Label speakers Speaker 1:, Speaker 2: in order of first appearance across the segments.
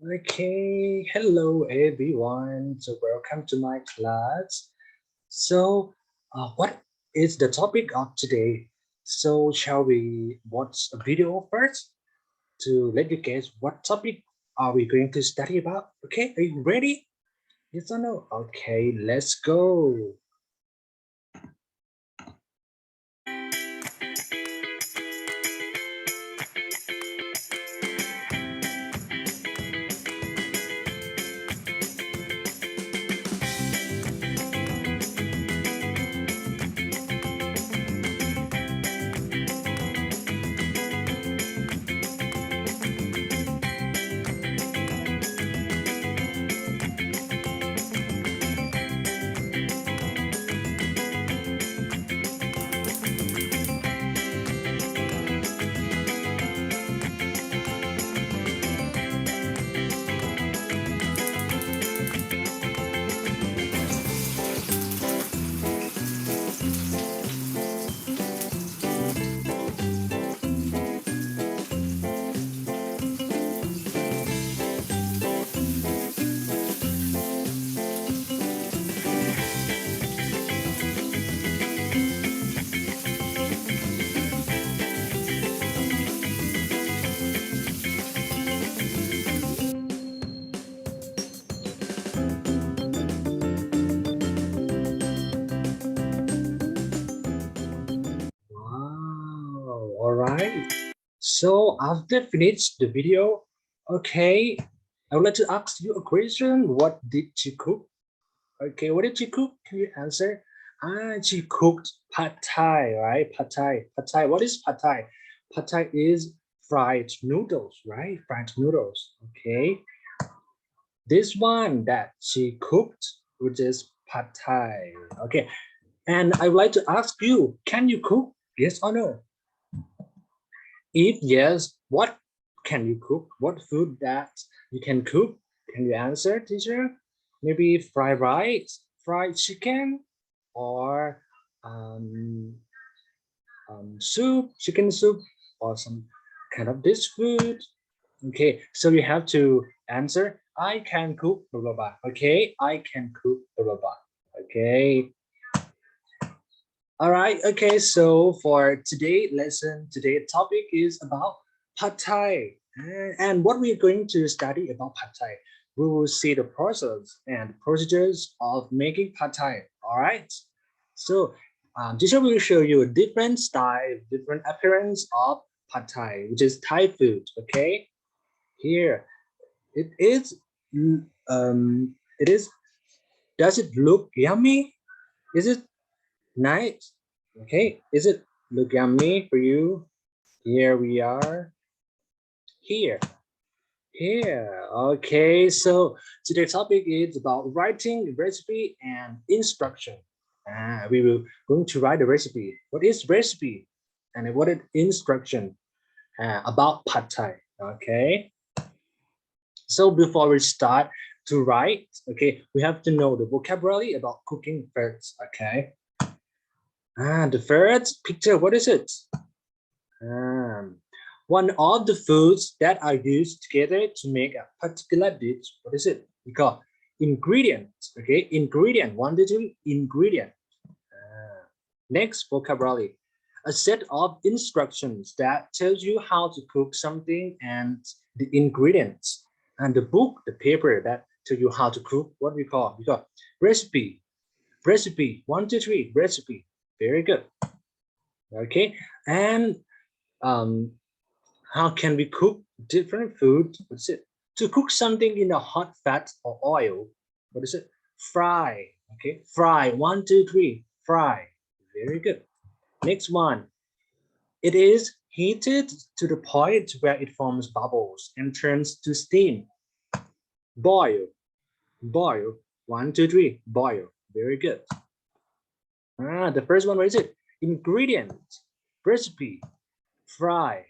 Speaker 1: Okay, hello everyone. So welcome to my class. So, what is the topic of today? So, shall we watch a video first to let you guess what topic are we going to study about? Okay, are you ready? Yes or no? Okay, let's go. Wow, all right. So after finish the video, okay, I would like to ask you a question. What did you cook? Okay, what did she cook? Can you answer? She cooked pad thai, right? Pad thai. Pad thai. What is pad thai? Pad thai is fried noodles, right? Fried noodles. Okay. This one that she cooked, which is pad thai. Okay. And I would like to ask you, can you cook? Yes or no? If yes, what can you cook? What food that you can cook? Can you answer, teacher? Maybe fried rice, fried chicken, or um, soup, chicken soup, or some kind of dish food. Okay, so you have to answer. I can cook blah blah blah. Okay, I can cook blah blah blah. Okay, all right. Okay, so for today lesson, today topic is about pad thai. And what we're going to study about pad thai, we will see the process and procedures of making pad thai. All right. So teacher will show you a different style, different appearance of pad thai, which is Thai food. Okay. Here it is. It is. Does it look yummy? Is it nice? Okay, is it look yummy for you? Here we are. Here. Here. Okay, so today's topic is about writing recipe and instruction. We will going to write the recipe. What is recipe? And what is instruction about pad thai? Okay. So before we start to write, okay, we have to know the vocabulary about cooking first. Okay. The first picture, what is it? Um, One of the foods that are used together to make a particular dish. What is it? We call ingredients. Okay, ingredient. One, two, ingredient. Next vocabulary. A set of instructions that tells you how to cook something and the ingredients. And the book, the paper that tell you how to cook. What we call recipe. Recipe. One, two, three. Recipe. Very good. Okay, and um, how can we cook different food? What's it? To cook something in a hot fat or oil. What is it? Fry. Okay, fry. One, two, three. Fry. Very good. Next one. It is heated to the point where it forms bubbles and turns to steam. Boil. Boil. One, two, three. Boil. Very good. The first one, what is it? Ingredient. Recipe. Fry.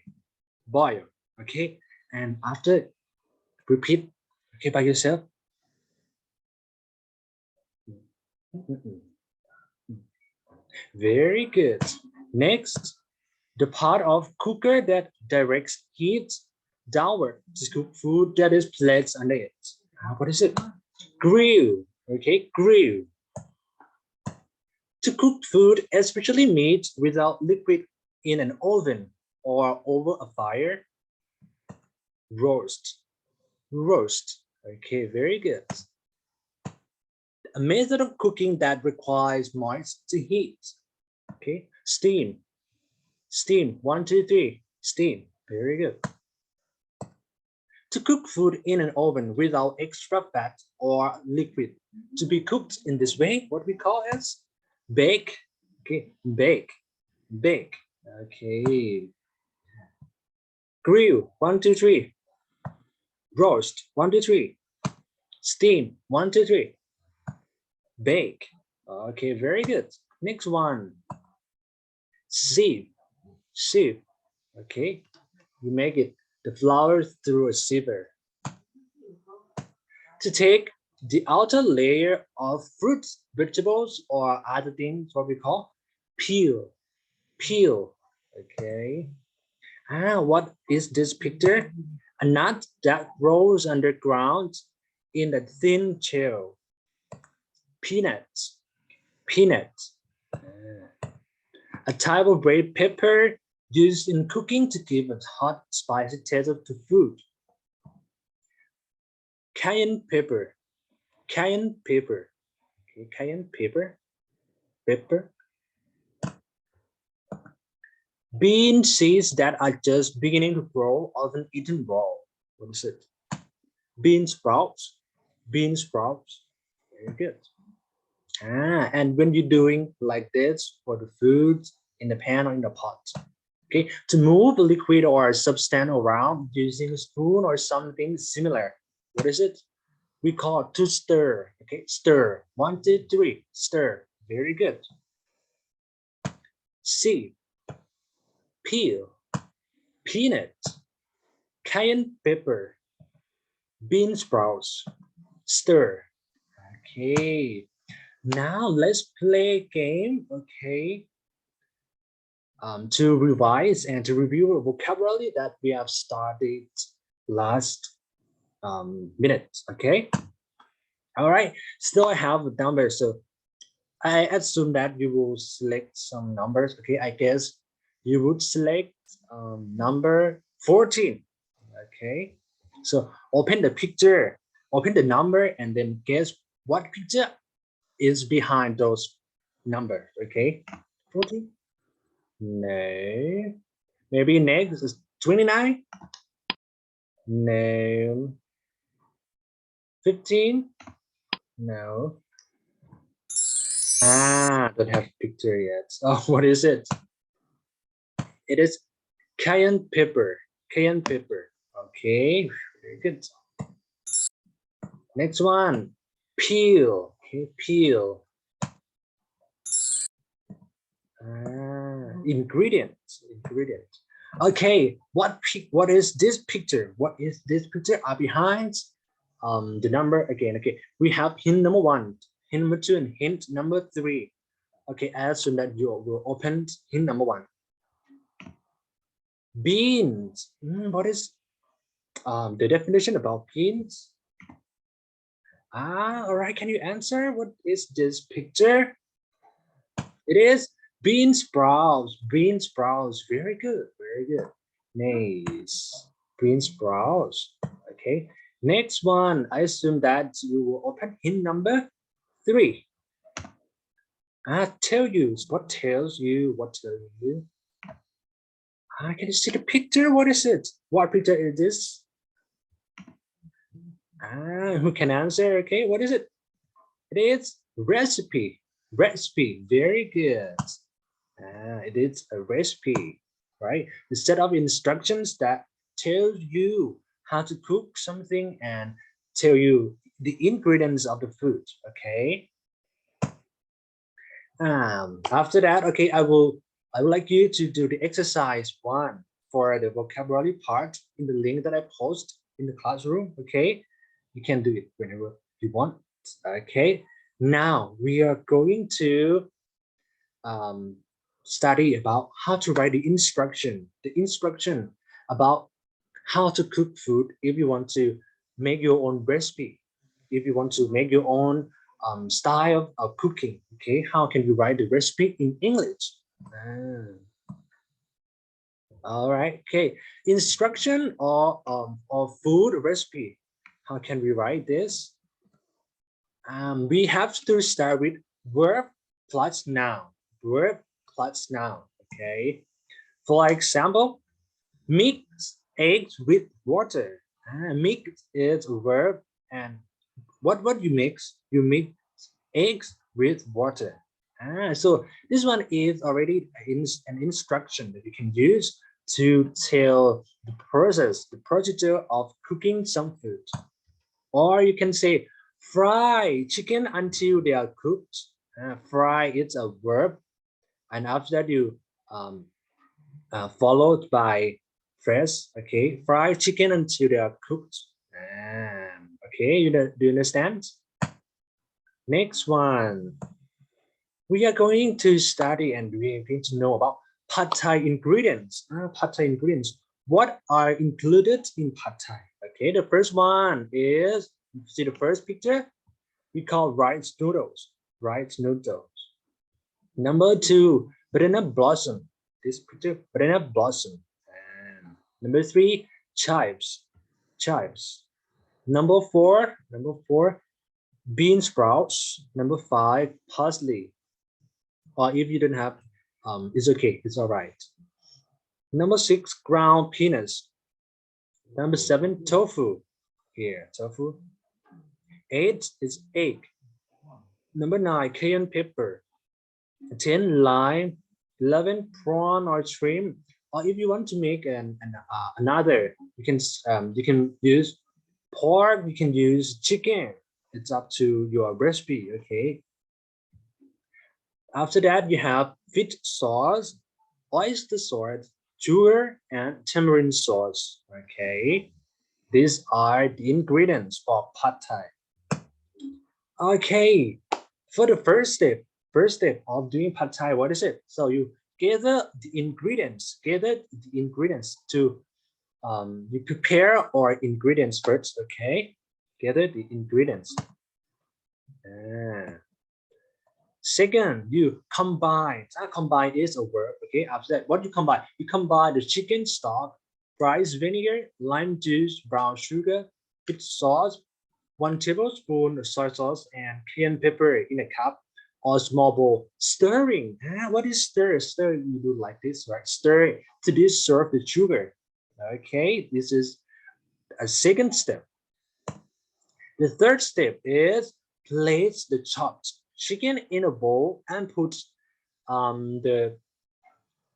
Speaker 1: Boil. Okay, and after repeat, okay, by yourself. Very good. Next, the part of cooker that directs heat, downward to cook food that is placed under it. What is it? Grill. Okay, grill. To cook food, especially meat, without liquid in an oven or over a fire. Roast. Roast. Okay, very good. A method of cooking that requires moist heat. Okay, steam. Steam. 1, 2, 3. Steam. Very good. To cook food in an oven without extra fat or liquid. To be cooked in this way, what we call as bake. Okay, bake. Bake. Okay. Grill. 1, 2, 3. Roast. 1, 2, 3. Steam. 1, 2, 3. Bake. Okay, very good. Next one. Sieve. Sieve. Okay, you make it the flour through a sieve. To take the outer layer of fruits, vegetables, or other things, what we call peel. Peel. Okay. What is this picture? A nut that grows underground in a thin shell. Peanuts. Peanuts. A type of red pepper used in cooking to give a hot, spicy taste to food. Cayenne pepper. Cayenne pepper. Okay, cayenne pepper. Pepper. Bean seeds that are just beginning to grow, often eaten raw. What is it? Bean sprouts. Bean sprouts. Very good. And when you're doing like this for the food in the pan or in the pot. Okay, to move a liquid or a substance around using a spoon or something similar. What is it? We call it to stir. Okay, stir. 1, 2, 3. Stir. Very good. Sieve. Peel. Peanut. Cayenne pepper. Bean sprouts. Stir. Okay. Now let's play a game. Okay. To revise and to review a vocabulary that we have studied last minute. Okay. All right. Still I have a number, so I assume that you will select some numbers. Okay, I guess you would select number 14. Okay, so open the picture, open the number, and then guess what picture is behind those numbers. Okay, 14. No. Maybe next is 29. No. 15. No. Don't have picture yet. Oh, what is it? It is cayenne pepper. Cayenne pepper. Okay, very good. Next one, peel. Okay, peel. Ingredients. Ingredients. Okay, what is this picture? What is this picture are behind the number again? Okay, we have hint number 1, hint number 2, and hint number 3. Okay, as soon as you will open hint number 1. Beans. What is the definition about beans? All right, can you answer? What is this picture? It is bean sprouts. Bean sprouts. Very good. Very good. Nice. Bean sprouts. Okay. Next one. I assume that you will open hint number 3. Tell you. What tells you? What tells you? Can you see the picture? What is it? What picture is this? Who can answer? Okay. What is it? It is recipe. Recipe. Very good. It is a recipe, right? The set of instructions that tell you how to cook something and tell you the ingredients of the food. Okay. After that, okay, I would like you to do the exercise 1 for the vocabulary part in the link that I post in the classroom. Okay, you can do it whenever you want. Okay. Now we are going to study about how to write the instruction about how to cook food if you want to make your own recipe, if you want to make your own style of cooking. Okay, how can you write the recipe in English? All right. Okay, instruction or food recipe. How can we write this? We have to start with verb plus noun. Verb plus noun. Okay. For example, mix eggs with water. Mix is a verb, and what you mix? You mix eggs with water. So this one is already an instruction that you can use to tell the process, the procedure of cooking some food. Or you can say fry chicken until they are cooked. Fry is a verb, and after that you followed by phrase. Okay, fry chicken until they are cooked. Okay, do you understand? Next one, we are going to study and we are going to know about pad thai ingredients. Pad thai ingredients. What are included in pad thai? Okay, the first one is, see the first picture? We call rice noodles. Rice noodles. Number two, banana blossom. This picture, banana blossom. And number three, chives. Chives. Number four, bean sprouts. Number five, parsley. Or if you don't have, it's okay, it's all right. Number six, ground peanuts. Number seven, tofu. Here, tofu. Eight is egg. Number nine, cayenne pepper. 10, lime. 11, prawn or shrimp. Or if you want to make another, you can use pork, you can use chicken. It's up to your recipe, okay? After that, you have fish sauce, oyster sauce, sugar, and tamarind sauce. Okay, these are the ingredients for pad thai. Okay, for the first step of doing pad thai, what is it? So you gather the ingredients, to you prepare our ingredients first. Okay, gather the ingredients. Second, you combine. Combine is a verb. Okay. After that, what you combine? You combine the chicken stock, rice vinegar, lime juice, brown sugar, fish sauce, 1 tablespoon of soy sauce, and cayenne pepper in a cup or small bowl. Stirring. What is stir? Stir. You do like this, right? Stir to dissolve the sugar. Okay. This is a second step. The third step is place the chopped chicken in a bowl and put the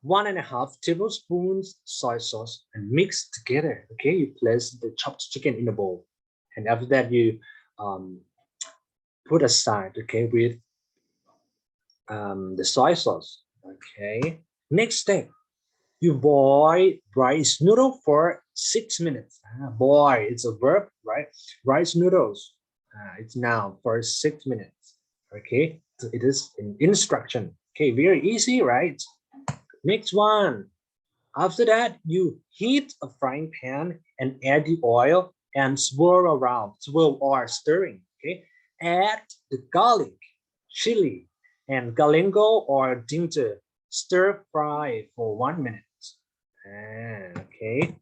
Speaker 1: 1.5 tablespoons soy sauce and mix together. Okay, you place the chopped chicken in a bowl, and after that you put aside. Okay, with the soy sauce. Okay, next step, you boil rice noodle for 6 minutes. Boil, it's a verb, right? Rice noodles, it's noun for 6 minutes. Okay, so it is an instruction. Okay, very easy, right? Next one. After that, you heat a frying pan and add the oil and swirl around, swirl or stirring. Okay, add the garlic, chili, and galangal or ginger. Stir fry for 1 minute. Okay.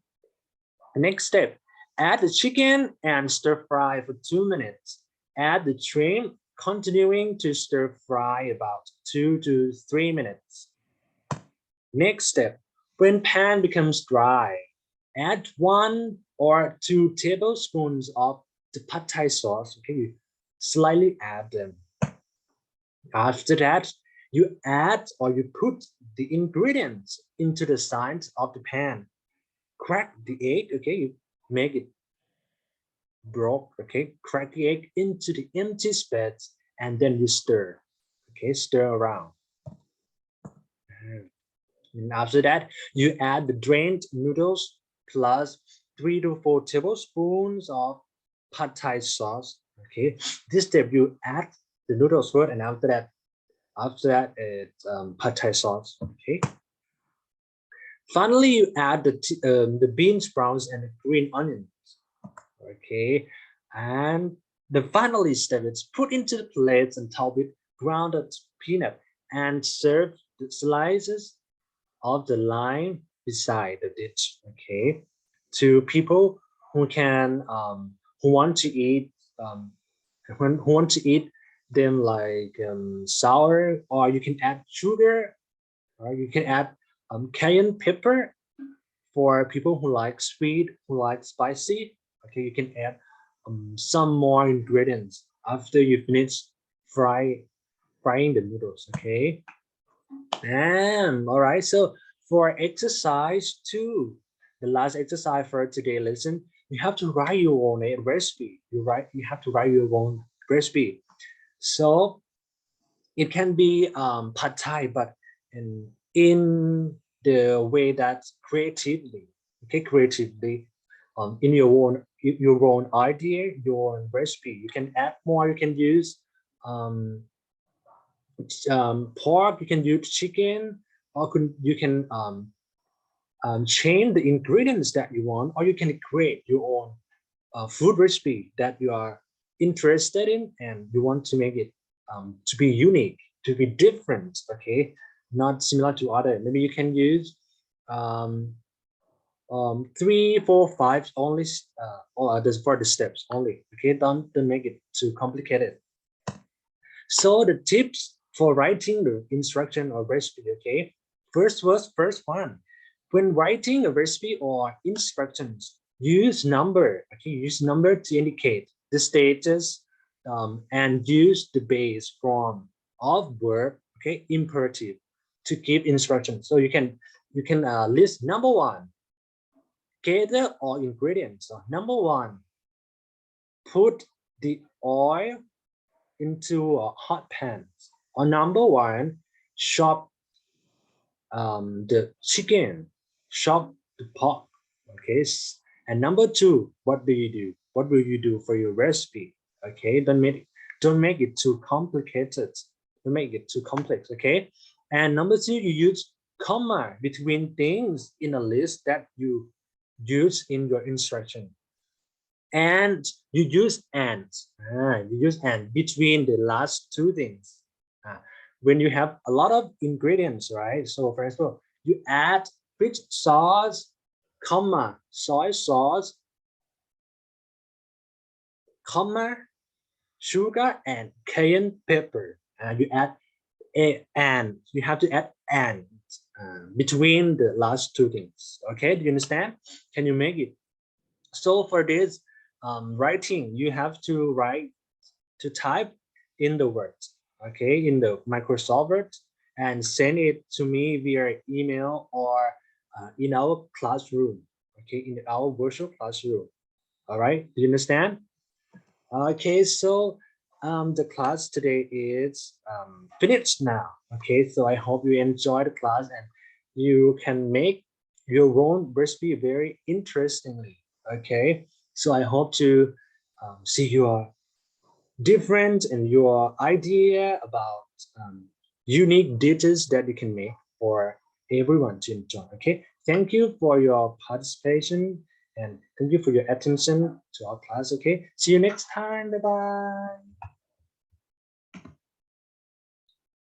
Speaker 1: Next step, add the chicken and stir fry for 2 minutes. Add the shrimp, continuing to stir fry about 2 to 3 minutes. Next step, when pan becomes dry, add 1 or 2 tablespoons of the pad thai sauce. Okay, you slightly add them. After that, you add or you put the ingredients into the sides of the pan. Crack the egg. Okay, you make it broke. Okay, crack the egg into the empty space and then you stir. Okay, stir around. And after that, you add the drained noodles plus 3 to 4 tablespoons of pad thai sauce. Okay, this step you add the noodles first, and after that it's pad thai sauce. Okay, Finally, you add the bean sprouts and the green onions. Okay, and the final step is put into the plates and top with grounded peanut and serve the slices of the lime beside the dish. Okay, to people who can who want to eat who want to eat them like sour, or you can add sugar, or you can add cayenne pepper for people who like sweet, who like spicy. Okay, you can add some more ingredients after you finish frying the noodles. Okay, and all right, so for exercise 2, the last exercise for today lesson, you have to write your own recipe. You have to write your own recipe. So it can be pad thai, but in the way that creatively, okay, creatively, in your own idea, your own recipe. You can add more. You can use um, pork. You can use chicken, or you can change the ingredients that you want, or you can create your own food recipe that you are interested in and you want to make it to be unique, to be different, okay, not similar to other. Maybe you can use um, 3, 4, 5 only, or this for the steps only. Okay, don't make it too complicated. So the tips for writing the instruction or recipe, okay? First one. When writing a recipe or instructions, use number, okay? Use number to indicate the status and use the base form of verb, okay? Imperative to give instructions. So you can list number 1, gather all ingredients. So number 1, put the oil into a hot pan. Or number 1, chop the chicken, chop the pork. Okay, and number 2, what do you do? What will you do for your recipe? Okay, don't make it too complicated. Don't make it too complex. Okay, and number 2, you use comma between things in a list that you use in your instruction. And you use and between the last 2 things. When you have a lot of ingredients, right? So for example, you add fish sauce, comma, soy sauce, comma, sugar, and cayenne pepper. You add and you have to add and between the last 2 things. Okay, do you understand? Can you make it? So for this writing, you have to type in the words, okay, in the Microsoft Word, and send it to me via email or in our classroom, okay, in our virtual classroom. All right, do you understand? Okay, so the class today is finished now. Okay, so I hope you enjoy the class and you can make your own recipe very interestingly. Okay, so I hope to see your different and your idea about unique dishes that you can make for everyone to enjoy. Okay, thank you for your participation and thank you for your attention to our class. Okay, see you next time. Bye bye.